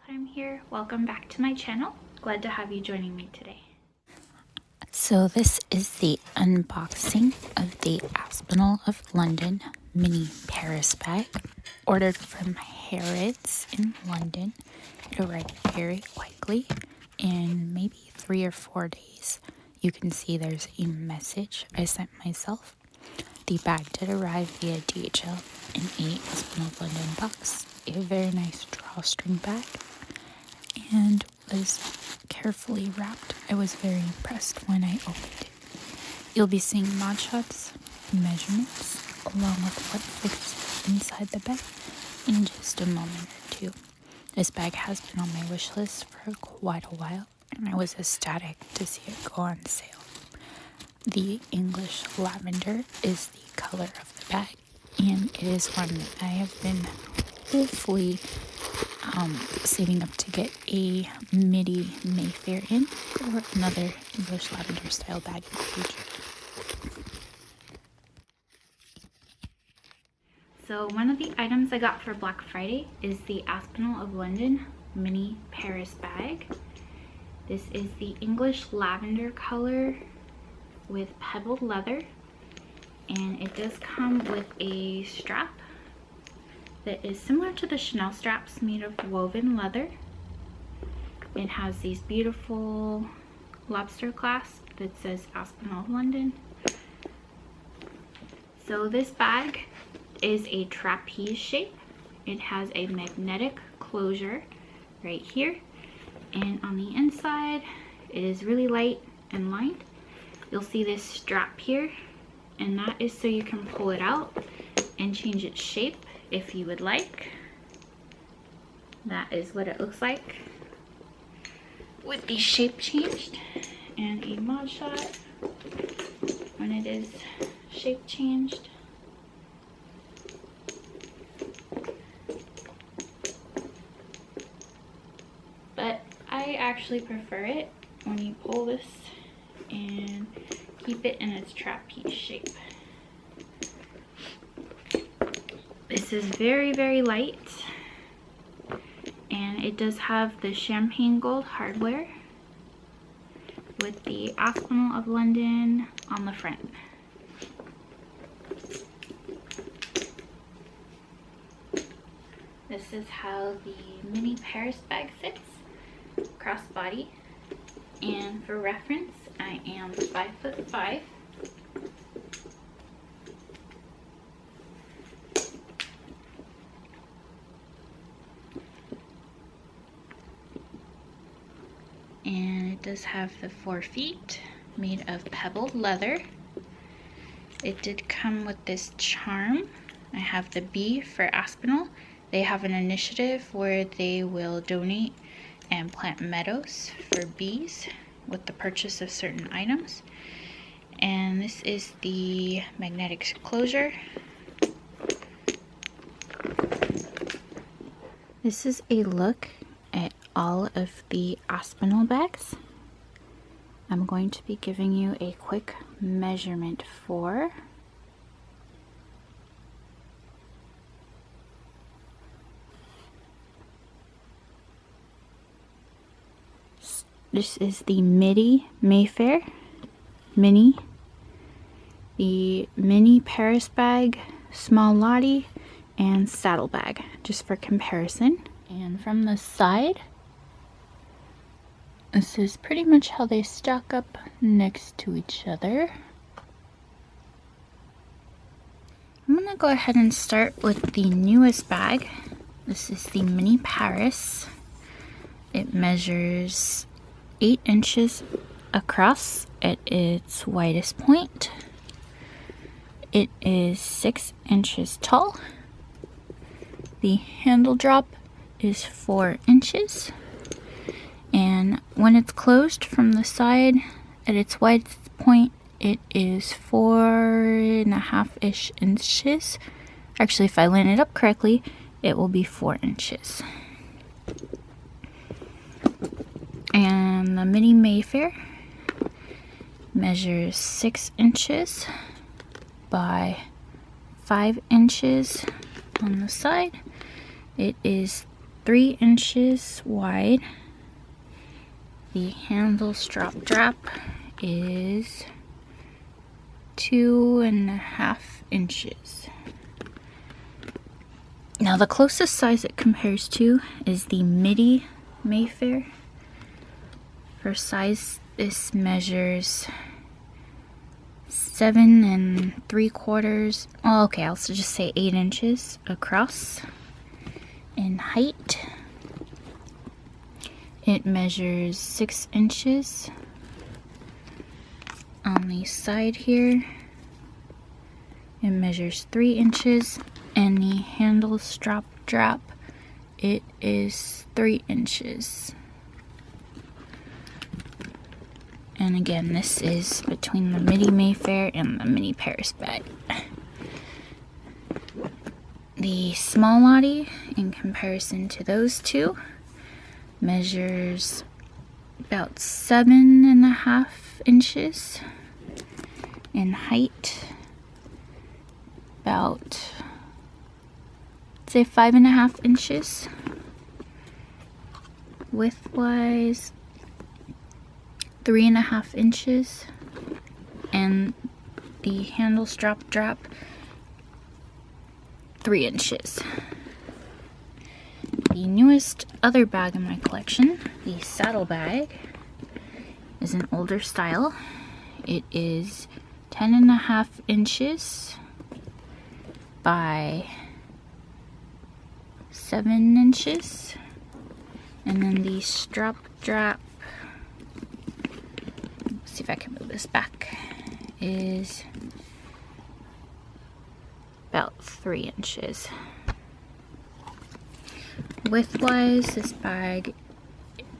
TeaTime here. Welcome back to my channel. Glad to have you joining me today. So this is the unboxing of the Aspinal of London Mini Paris bag, ordered from Harrods in London. It arrived very quickly, in maybe 3 or 4 days. You can see there's a message I sent myself. The bag did arrive via DHL in a Aspinal of London box, a very nice drawstring bag, and was carefully wrapped. I was very impressed when I opened it. You'll be seeing mod shots, measurements, along with what fits inside the bag in just a moment or two. This bag has been on my wish list for quite a while, and I was ecstatic to see it go on sale. The English lavender is the color of the bag, and it is one I have been hopefully saving up to get a Midi Mayfair in, or another English lavender style bag in the future. So one of the items I got for Black Friday is the Aspinal of London Mini Paris bag. This is the English lavender color with pebbled leather, and it does come with a strap that is similar to the Chanel straps, made of woven leather. It has these beautiful lobster clasp that says Aspinal of London. So this bag is a trapeze shape. It has a magnetic closure right here, and on the inside it is really light and lined. You'll see this strap here, and that is so you can pull it out and change its shape if you would like. That is what it looks like with the shape changed, and a mod shot when it is shape changed. But I actually prefer it when you pull this and keep it in its trapeze shape. This is very, very light, and it does have the champagne gold hardware with the Aspinal of London on the front. This is how the Mini Paris bag sits, crossbody, and for reference, I am 5'5". And it does have the 4 feet made of pebbled leather. It did come with this charm. I have the B for Aspinal. They have an initiative where they will donate and plant meadows for bees with the purchase of certain items. And this is the magnetic closure. This is a look at all of the Aspinal bags. I'm going to be giving you a quick measurement for this is the Midi Mayfair Mini, the Mini Paris bag, small Lottie, and saddle bag, just for comparison. And from the side, this is pretty much how they stack up next to each other. I'm gonna go ahead and start with the newest bag. This is the Mini Paris. It measures 8 inches across at its widest point. It is 6 inches tall. The handle drop is 4 inches. And when it's closed from the side at its widest point, it is 4.5-ish inches. Actually, if I line it up correctly, it will be 4 inches. And the Mini Mayfair measures 6 inches by 5 inches on the side. It is 3 inches wide. The handle strap is 2.5 inches. Now the closest size it compares to is the Midi Mayfair. For size, this measures 7.75. Oh, okay, I'll just say 8 inches across. In height, it measures 6 inches. On the side here, it measures 3 inches. And the handle strap, it is 3 inches. And again, this is between the Midi Mayfair and the Mini Paris bag. The small Lottie, in comparison to those two, measures about 7.5 inches. In height, about, say, 5.5 inches. Width-wise, 3.5 inches. And the handle strap, 3 inches. The newest other bag in my collection, the saddle bag, is an older style. It is 10.5 inches by 7 inches. And then the strap, let's see if I can move this back, is about 3 inches. Width-wise, this bag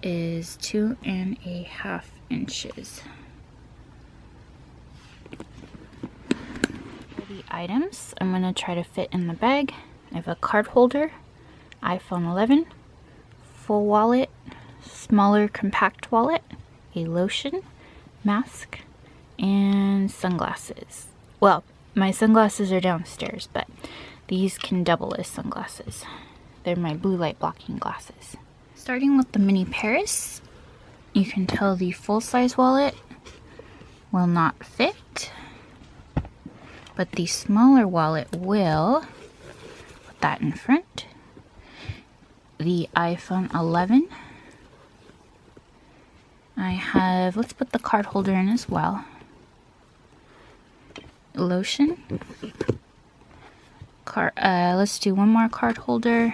is 2.5 inches. For the items I'm going to try to fit in the bag, I have a card holder, iPhone 11, full wallet, smaller compact wallet, a lotion, mask, and sunglasses. Well, my sunglasses are downstairs, but these can double as sunglasses. They're my blue light blocking glasses. Starting with the Mini Paris, you can tell the full-size wallet will not fit, but the smaller wallet will. Put that in front. The iPhone 11. I have, let's put the card holder in as well. Lotion. Let's do one more card holder.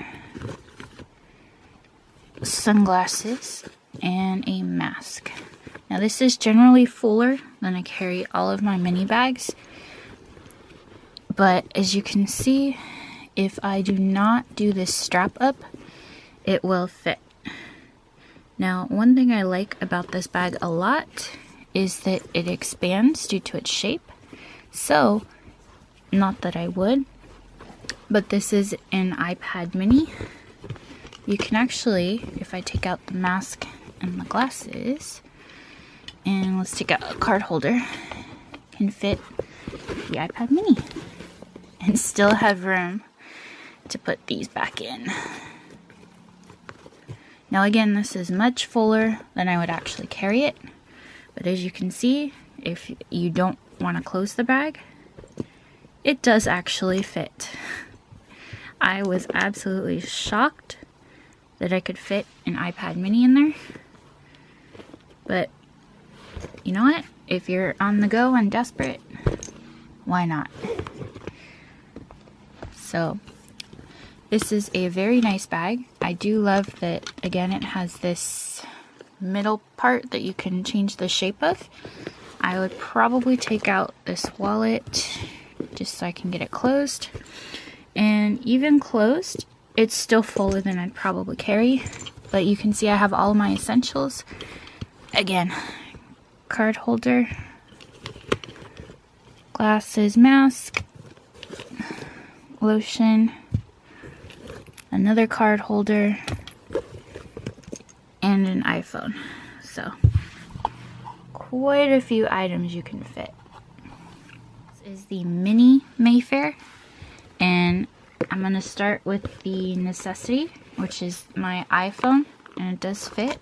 Sunglasses and a mask. Now this is generally fuller than I carry all of my mini bags, but as you can see, if I do not do this strap up, it will fit. Now, one thing I like about this bag a lot is that it expands due to its shape. So, not that I would, but this is an iPad mini. You can actually, if I take out the mask and the glasses, and let's take out a card holder, can fit the iPad mini and still have room to put these back in. Now again, this is much fuller than I would actually carry it, but as you can see, if you don't want to close the bag, it does actually fit. I was absolutely shocked that I could fit an iPad mini in there, but you know what? If you're on the go and desperate, why not? So this is a very nice bag. I do love that, again, it has this middle part that you can change the shape of. I would probably take out this wallet just so I can get it closed. And even closed, it's still fuller than I'd probably carry. But you can see I have all my essentials. Again, card holder, glasses, mask, lotion, another card holder, and an iPhone. So, quite a few items you can fit. This is the Mini Mayfair, and I'm going to to start with the necessity, which is my iPhone, and it does fit.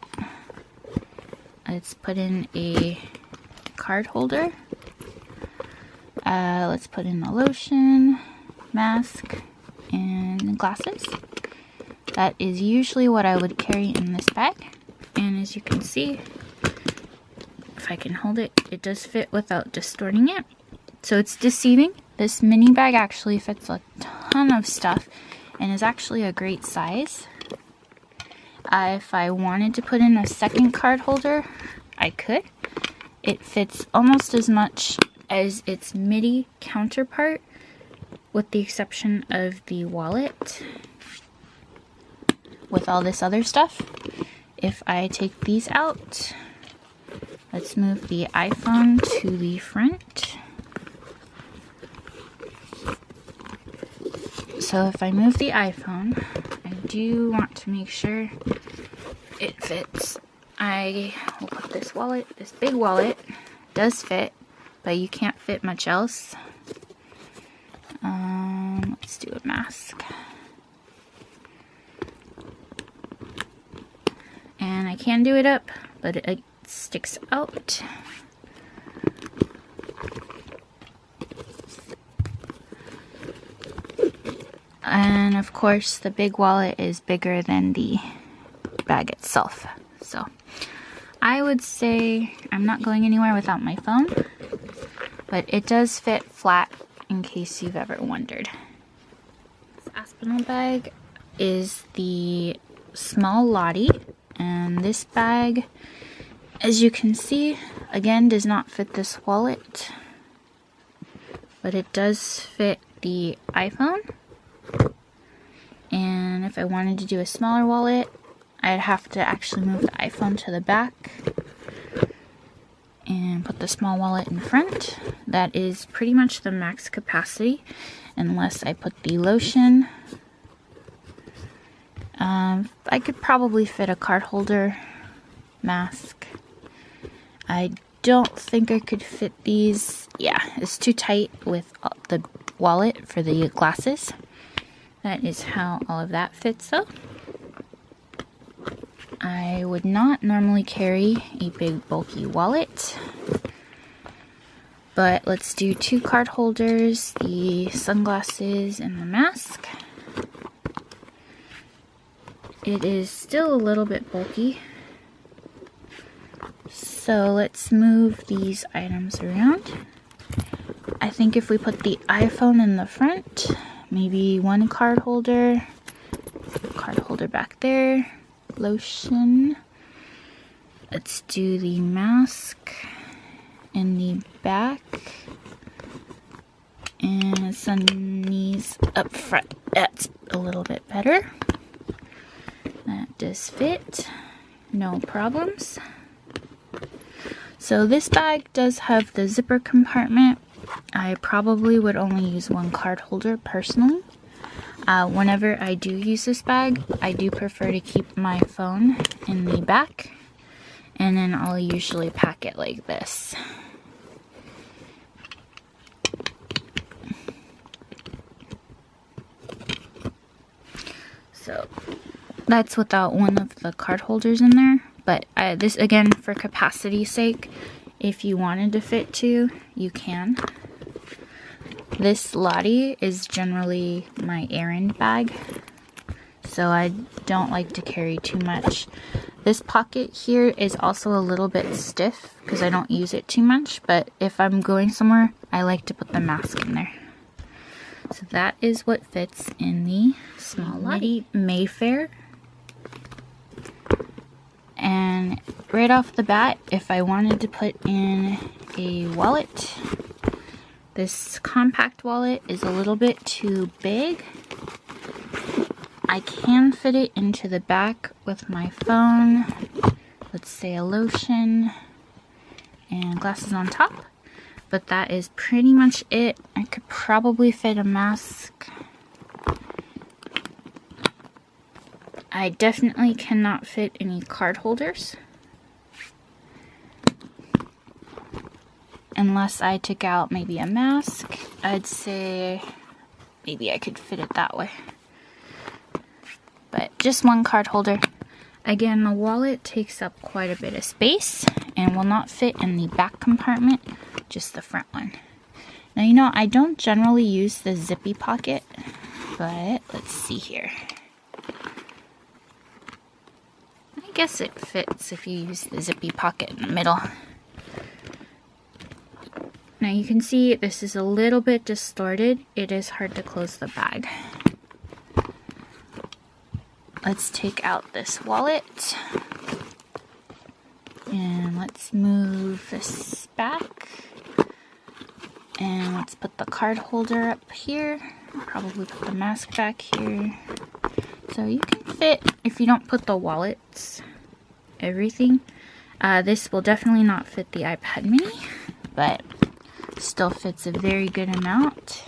Let's put in a card holder. Let's put in the lotion, mask, and glasses. That is usually what I would carry in this bag. And as you can see, if I can hold it, it does fit without distorting it. So it's deceiving. This mini bag actually fits a ton of stuff and is actually a great size. If I wanted to put in a second card holder, I could. It fits almost as much as its Midi counterpart, with the exception of the wallet with all this other stuff. If I take these out, let's move the iPhone to the front. So if I move the iPhone, I do want to make sure it fits. I will put this wallet, this big wallet, does fit, but you can't fit much else. Let's do a mask. And I can do it up, but it sticks out. And of course, the big wallet is bigger than the bag itself. So I would say I'm not going anywhere without my phone, but it does fit flat in case you've ever wondered. This Aspinal bag is the small Lottie, and this bag, as you can see, again does not fit this wallet, but it does fit the iPhone. And if I wanted to do a smaller wallet, I'd have to actually move the iPhone to the back and put the small wallet in front. That is pretty much the max capacity, unless I put the lotion. I could probably fit a card holder, mask. I don't think I could fit these. Yeah, it's too tight with the wallet for the glasses. That is how all of that fits though. I would not normally carry a big bulky wallet, but let's do 2 card holders, the sunglasses, and the mask. It is still a little bit bulky, so let's move these items around. I think if we put the iPhone in the front, maybe 1 card holder back there, lotion. Let's do the mask in the back, and Sunny's up front. That's a little bit better. That does fit, no problems. So this bag does have the zipper compartment. I probably would only use 1 card holder personally. Whenever I do use this bag, I do prefer to keep my phone in the back, and then I'll usually pack it like this. So that's without one of the card holders in there, but this, again, for capacity's sake, if you wanted to fit 2, you can. This Lottie is generally my errand bag, so I don't like to carry too much. This pocket here is also a little bit stiff because I don't use it too much, but if I'm going somewhere, I like to put the mask in there. So that is what fits in the small Midi Mayfair. And right off the bat, if I wanted to put in a wallet, this compact wallet is a little bit too big. I can fit it into the back with my phone, let's say a lotion, and glasses on top. But that is pretty much it. I could probably fit a mask. I definitely cannot fit any card holders, unless I took out maybe a mask. I'd say maybe I could fit it that way. but just one card holder. Again, the wallet takes up quite a bit of space and will not fit in the back compartment, just the front one. Now, you know, I don't generally use the zippy pocket, but let's see here. I guess it fits if you use the zippy pocket in the middle. Now you can see this is a little bit distorted. It is hard to close the bag. Let's take out this wallet. And let's move this back. And let's put the card holder up here. Probably put the mask back here. So you can fit, if you don't put the wallets, everything. This will definitely not fit the iPad mini, but still fits a very good amount.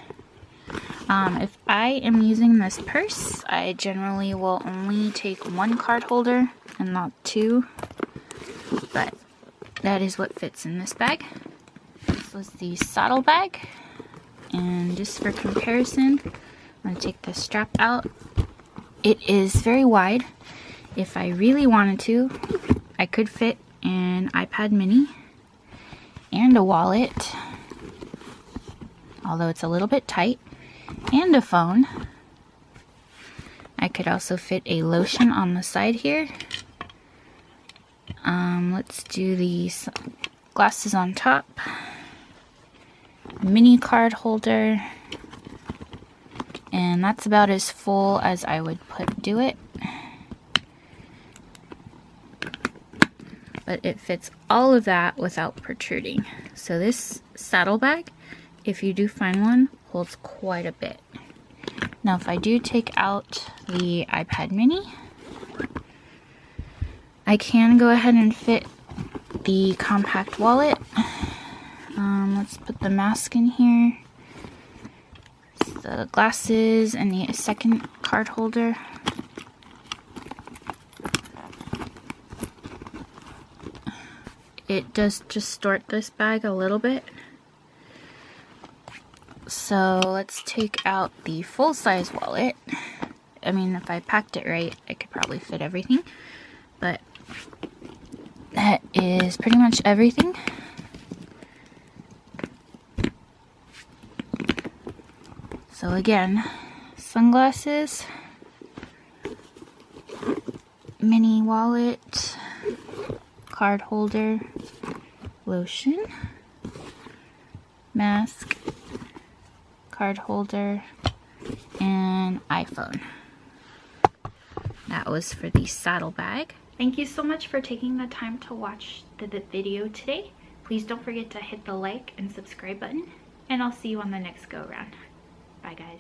If I am using this purse, I generally will only take one card holder and not two, but that is what fits in this bag. This was the saddle bag, and just for comparison, I'm going to take the strap out. It is very wide. If I really wanted to, I could fit an iPad mini and a wallet, although it's a little bit tight, and a phone. I could also fit a lotion on the side here. Let's do the glasses on top. Mini card holder. And that's about as full as I would do it. But it fits all of that without protruding. So this saddle bag, if you do find one, holds quite a bit. Now if I do take out the iPad mini, I can go ahead and fit the compact wallet. Let's put the mask in here, the glasses, and the second card holder. It does distort this bag a little bit. So let's take out the full-size wallet. I mean, if I packed it right, I could probably fit everything. But that is pretty much everything. So again, sunglasses, mini wallet, card holder, lotion, mask, card holder, and iPhone. That was for the saddle bag. Thank you so much for taking the time to watch the video today. Please don't forget to hit the like and subscribe button, and I'll see you on the next go around. Bye guys.